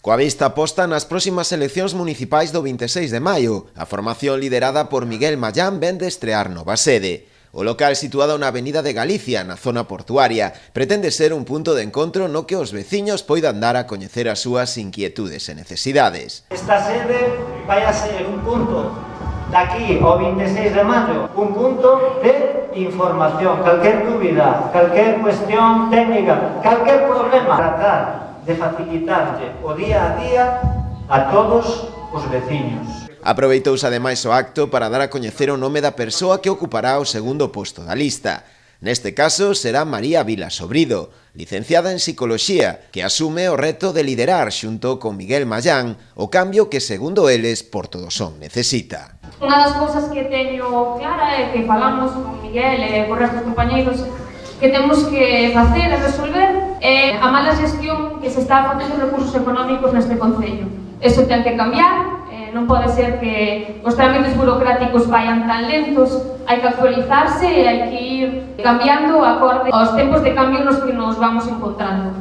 Coa vista posta nas próximas eleccións municipais do 26 de maio, a formación liderada por Miguel Mallán ven de estrear nova sede. O local situado na Avenida de Galicia, na zona portuaria, pretende ser un punto de encontro no que os veciños poidan dar a coñecer as súas inquietudes e necesidades. Esta sede vai a ser un punto daqui ao 26 de maio, un punto de información, calquer dúbida, calquer cuestión técnica, calquer problema, tratar de facilitarlle o día a día a todos os veciños. Aproveitouse ademais o acto para dar a coñecer o nome da persoa que ocupará o segundo posto da lista. Neste caso será María Vila Sobrido, licenciada en Psicoloxía, que asume o reto de liderar xunto con Miguel Mallán o cambio que, segundo eles, Porto do Son necesita. Unha das cousas que teño clara é que falamos con Miguel e con restos compañeiros que temos que facer e resolver a mala xestión que se está facendo de recursos económicos neste concello. Eso ten que cambiar, non pode ser que os trámites burocráticos vayan tan lentos, hai que actualizarse e hai que ir cambiando acorde aos tempos de cambio nos que nos vamos encontrando.